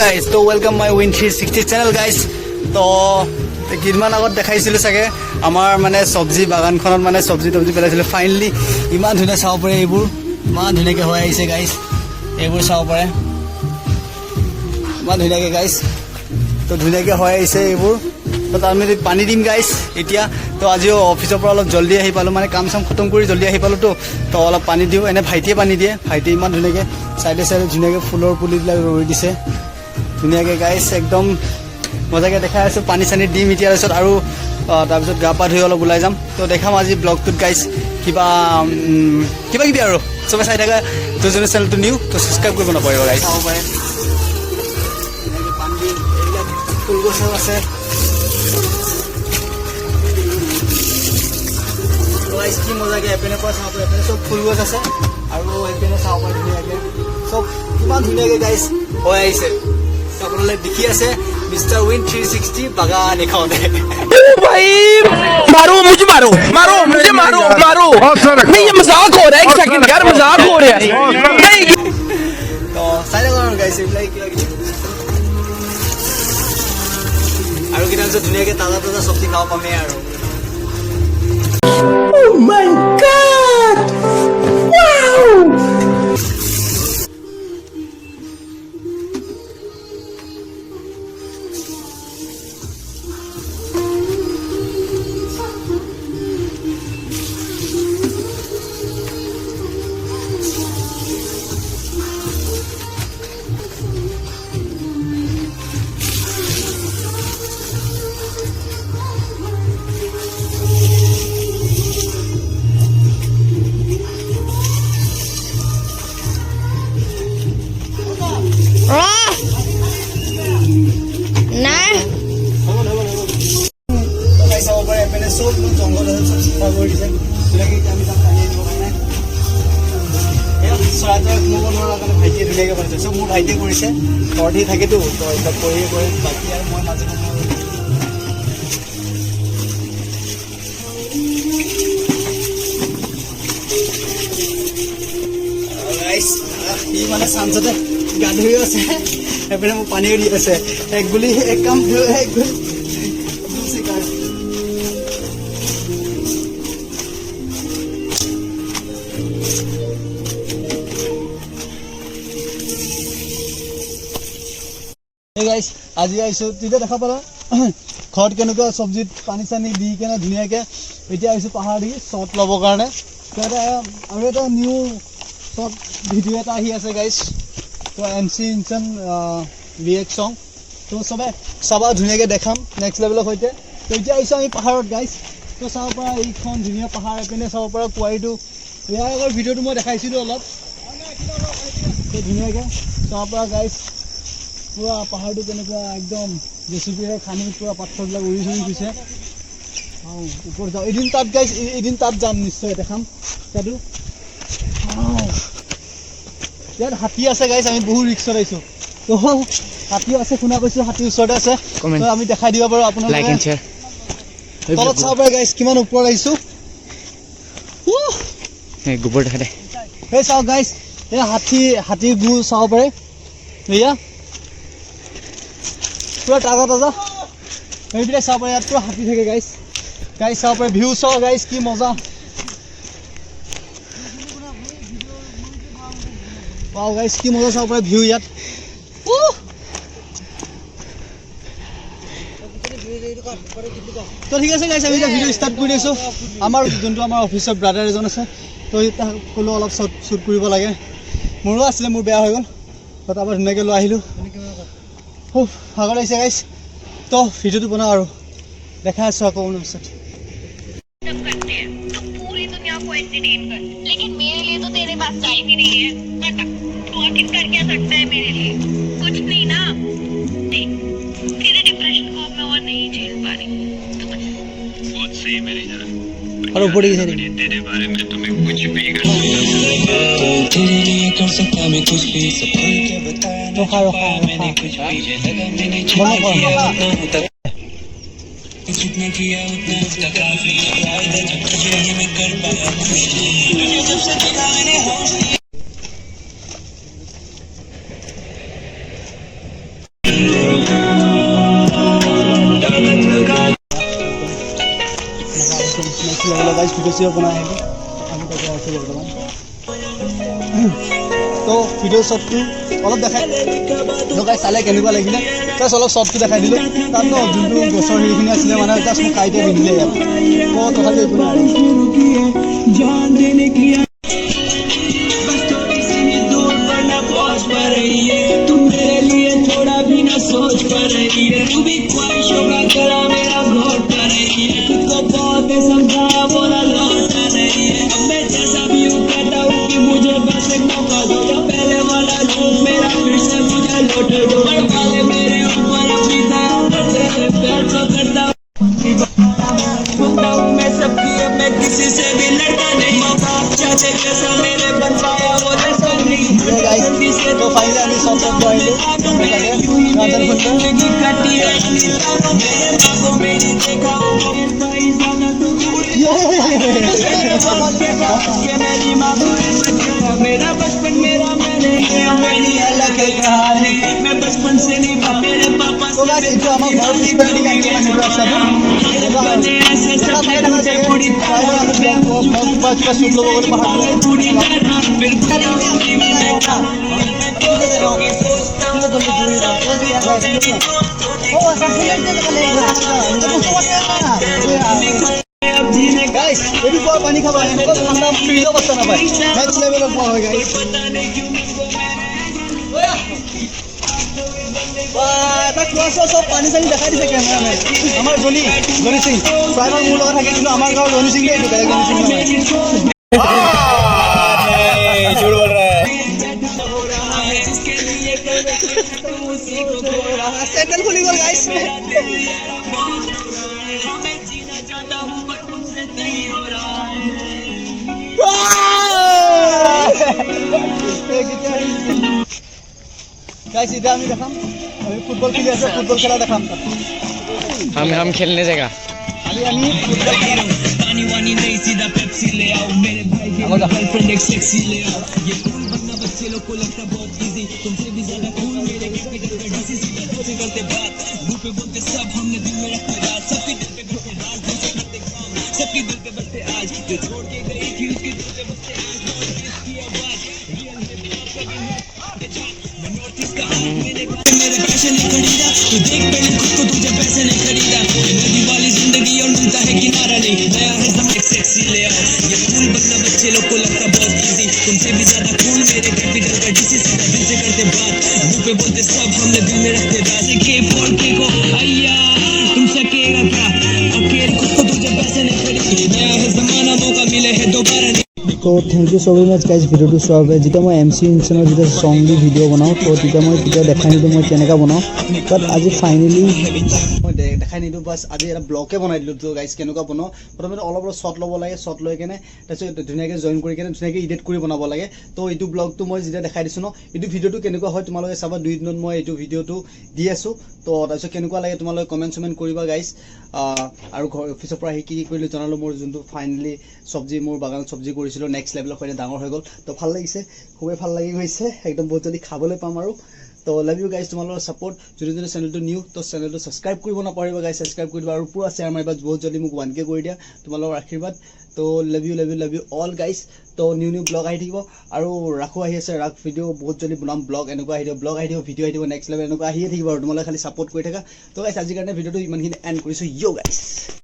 guys, so welcome my Win 360 channel guys. তো কিমান আগত দেখাইছিলো চাগে আমাৰ মানে সবজি বাগানখনত মানে সবজি পেলাইছিল ফাইনালি ইমান ধুনীয়া চাব পাৰে এইবোৰ ইমান ধুনীয়াকৈ হৈ আহিছে গাইজ এইবোৰ চাব পাৰে ইমান ধুনীয়াকৈ গাইজ তো ধুনীয়াকৈ হৈ আহিছে এইবোৰ তো আমি পানী দিম গাইজ এতিয়া তো আজিও অফিচৰ পৰা অলপ জলদি আহি পালোঁ মানে কাম চাম খতম কৰি জলদি আহি পালোঁ তো অলপ পানী দিওঁ এনে ভাইটিয়ে পানী দিয়ে ভাইটি ইমান ধুনীয়াকৈ চাইডে ধুনীয়াকৈ ফুলৰ পুলিবিলাক ৰুই দিছে ধুনীয়াকৈ গাইজ একদম মজাকৈ দেখাই আছোঁ পানী চানী দিম এতিয়া তাৰপিছত গা পা ধুই অলপ ওলাই যাম তো দেখাম আজি ব্লগটোত গাইজ কিবা কিবি আৰু চবে চাই থাকা যোনজনে চেনেলটো নিউ তো ছাবস্ক্ৰাইব কৰিব নাপাৰিব গাইজ চাব পাৰে পানী এইবিলাক ফুলগছো আছে কি মজাকৈ এপিনে পৰা চাব পাৰে এপিনে চব ফুলগছ আছে আৰু এপিনে চাব পাৰে ধুনীয়াকৈ চব কিমান ধুনীয়াকৈ গাইজ হৈ আহিছে আপোনালোকে দেখি আছে मिस्टर विन 360 बागान दिखाओगे भाई मारो मुझे मारो नहीं ये मजाक हो रहा है एक सेकंड यार मजाक हो रहा है तो साइड करो गाइस लाइक আৰু কিটা যে ধুনীয়াকৈ তাজা সবজি খাব পামে আৰু Oh my god wow सब जंगल चाफा कर दी আমি তাত পানী দিব কাৰণে চৰাইটোৱে সোমাব নোৱাৰা কাৰণে ভাইটিয়ে ধুনীয়াকৈ বনাইছে চব মোৰ ভাইটিয়ে কৰিছে ঘৰতে থাকেতো তো এইবিলাক কৰিয়ে কৰে বাকী আৰু মই মাজে ই মানে চাঞ্চতে গা ধুই আছে এপিনে মোক পানীও দি আছে এক কাম এক গুলি गाइस आज आइसो तिते देखा पाला घरत केनेका सब्जी पानी सानी दी केना धुनियाके एटा आइसो पहाड़ी शॉट लबो कारणे আৰু এটা নিউ শর্ট ভিডিও এটা আহি আছে গাইস তো এমসি ইনচন রিয়েক্ট সং তো সবে সবা ধুনিয়াকে দেখাম নেক্সট লেভেলৰ হৈতে তো এতিয়া আইসো আমি পাহাৰত গাইস তো চাব পৰা এইখন ধুনিয়া পাহাৰ এপিনে চাব পৰা কোৱাইটো ইয়াৰ আগৰ ভিডিওটো মই দেখাইছিলো অলপ তো ধুনিয়াকে চাব পৰা গাইস पूरा पहाड़ तो एकदम जेसीबी खानी पूरा पत्थर उड़ी गई ऊपर जाओ एदिन तक जाम निश्चय देखाम यार हाथी आछे गाइस आमी बहुत रिक्सत आइसो तो हाथी आछे शुना पाइसो हाथी उसरते आछे तो आमी देखाइ दिबा पारो आपनालोके लाइक एन्ड शेयर तলত चाब पारे गाइस किमान ऊपर आइसो ए गोबर देखा दे हे चाओ गाइस ए हाथी गु चाब पारे भैया पूरा ताजा এইবিলাক চাব পাৰে ইয়াত পুৰা হাতী থাকে গাইস চাব পাৰে ভিউ চাও গাইস কি মজা वाओ गाइस কি মজা চাব পাৰে ভিউ ইয়াত তো ঠিক আছে গাইস আমি ভিডিও স্টাৰ্ট কৰি দিছো আমাৰ যোনটো আমাৰ অফিসৰ ব্ৰাদাৰ এজন আছে তো এটা কলো অলপ শুট কৰিব লাগে মোৰো আছিল মোৰ বেয়া হৈ গল তো আবার ধুনীয়াকৈ লৈ আহিলো भागर लगे गाइस तो वीडियो तो बना और देखा है आपको पिछत पूरी दुनिया को एंटरटेन कर लेकिन मेरे लिए तो तेरे पास टाइम ही नहीं है बता तू आखिर कर क्या सकता है मेरे लिए कुछ नहीं ना देख तेरे डिप्रेशन को मैं और नहीं झेल पा रही तो बस बहुत सही मेरी जान और ऊपर की सारी तेरे बारे में तो मैं कुछ भी कर सकता मैं कुछ भी सफल के बताया रोका मैंने कुछ भी लगा मैंने जितना किया उतना उसका काफी जब तुझे ही मैं कर पाया तुझे जब से देखा मैंने होश গাইজ ভিডিঅ' বনাই আহিব আমি তাতে আছোঁ বৰ্তমান তো ভিডিঅ' শ্বটটো অলপ দেখাই গাইজ চালে কেনেকুৱা লাগিলে জাষ্ট অলপ শ্বটটো দেখাই দিলোঁ তাত ন যোনটো গছৰ হেৰিখিনি আছিলে মানে জাষ্ট মোক কাইটে পিন্ধিলে ইয়াত তো তথাপিও একো নাই तुम मेरे लिए थोड़ा भी ना सोच पा रही है तू भी ख्वाहिशों का गला मेरा घोट पा रही है खुद को बहुत समझा बोला लौट आ रही है अब मैं जैसा भी हूँ कहता हूँ कि मुझे बस एक मौका दो या पहले वाला रूप मेरा फिर से मुझे लौट दो वाले मेरे ऊपर अपनी तेरे प्यार को करता हूँ मैं सबकी अब मैं किसी से भी लड़ता नहीं मौका चाहते जैसा मेरे बन पाया वो जैसा नहीं तो फाइनली আমি সব সব পাইলো গাজর मेरा बचपन मेरा मैंने मेरी अलग कहानी मैं बचपन से नहीं मेरे पापा তো গাইস এটা আমার ঘর থেকে পেন্টিং আইছে মানে রাস্তাতে ऐसे सपने मुझे पूरी পাঁচটা শুট লোক বলে পাহাড় पूरी तरह फिर গাইস এটি পর পানি খাবা এনেকা ঠান্ডা ফ্রিজ অবস্থা না ভাই নেক্সট লেভেল অফ হয় গাইস এটা ক্লাছ সব পানী চানি দেখাই দিছে কেমেৰামেন আমাৰ জনি সিং প্ৰায়ভাগ মোৰ লগত থাকে কিন্তু আমাৰ গাঁৱৰ জনি সিং এইটো বেলেগ জনি সিং নহয় झूठ बोल रहा है सैंडल खुली गल गाइस गाइस इधर আমি দেখাম আমি ফুটবল খেলি আছে ফুটবল খেলা দেখাম हम खेलने जाएगा আমি ফুটবল খেলা पानी वानी नहीं सीधा पेप्सी ले आओ मेरे भाई के गर्लफ्रेंड एक सेक्सी ले आओ ये कूल बनना बच्चे लोग को लगता बहुत इजी तुमसे भी ज्यादा कूल मेरे कैपिटल का डीसी सीधा तुमसे करते बात मुंह पे बोलते सब हमने दिल में रखा राज सबके दिल पे बसते राज दिल से करते काम सबके दिल पे बसते आज जो छोड़ के गई थी उसके दिल पे बसते आज नॉर्थ ईस्ट की आवाज रियल हिप हॉप कभी मैं नॉर्थ ईस्ट का मेरे पैसे नहीं खरीदा तो देख पहले खुद को तुझे पैसे नहीं खरीदा नदी वाली जिंदगी और मिलता है किनारा नहीं नया है समय सेक्सी ले आओ ये कूल बनना बच्चे लोग को लगता बहुत इजी तुमसे भी ज्यादा कूल मेरे कैपिटल का डीसी सीधा दिल से करते बात मुंह पे बोलते सब हमने दिल में रखते राज के फोड़ के को अय्या तुम सकेगा क्या अकेले खुद को तुझे पैसे नहीं खरीदी नया है जमाना मौका मिले है दोबारा नहीं তো থেংক ইউ সো মাচ গাইজ ভিডিঅ'টো চোৱাৰ বাবে যেতিয়া মই MC ইনচনৰ যেতিয়া চং দি ভিডিঅ' বনাওঁ তো তেতিয়া মই কেতিয়াও দেখাই নিদিওঁ মই কেনেকৈ বনাওঁ বাট আজি ফাইনেলি মই দেখাই নিদিওঁ বাছ আজি এটা ব্লগে বনাই দিলোঁ তো গাইজ কেনেকুৱা বনাওঁ প্ৰথমতে অলপ অলপ শ্বট ল'ব লাগে শ্বট লৈ কেনে তাৰপিছত ধুনীয়াকৈ জইন কৰি কেনে ধুনীয়াকৈ এডিট কৰি বনাব লাগে তো এইটো ব্লগটো মই যেতিয়া দেখাই দিছোঁ ন এইটো ভিডিঅ'টো কেনেকুৱা হয় তোমালোকে চাবা 2 দিনত মই এইটো ভিডিঅ'টো দি আছোঁ তো তাৰপিছত কেনেকুৱা লাগে তোমালোকে কমেণ্ট চমেণ্ট কৰিবা গাইজ আৰু ঘৰ অফিচৰ পৰা আহি কি কৰিলোঁ জনালোঁ মোৰ যোনটো ফাইনেলি চব্জি মোৰ বাগানত চব্জি কৰিছিলোঁ নেক্সট লেভেলৰ সৈতে ডাঙৰ হৈ গ'ল তো ভাল লাগিছে খুবেই ভাল লাগি গৈছে একদম বহুত জলদি খাবলৈ পাম আৰু তো লাভ ইউ গাইজ তোমালোকৰ ছাপোৰ্ট যোনে যোনে চেনেলটো নিউ তো চেনেলটো ছাবস্ক্ৰাইব কৰিব নাপাৰিবা গাইজ ছাবস্ক্ৰাইব কৰি দিবা আৰু পুৰা শ্বেয়াৰ মাৰিবা বহুত জলদি মোক 1K কৰি দিয়া তোমালোকৰ আশীৰ্বাদ তো লাভ ইউ অল গাইজ তো নিউ ব্লগ আহি থাকিব আৰু ৰাখো আহি আছে ৰাখ ভিডিঅ' বহুত জলদি বনাম ব্লগ এনেকুৱা আহি দিব ব্লগ আহি দিব ভিডিঅ' আহি দিব নেক্সট লেভেল এনেকুৱা আহিয়ে থাকিব আৰু তোমালোকে খালি ছাপোৰ্ট কৰি থাকা তো গাইজ আজিৰ কাৰণে ভিডিঅ'টো ইমানখিনি এণ্ড কৰিছোঁ ইউ গাইজ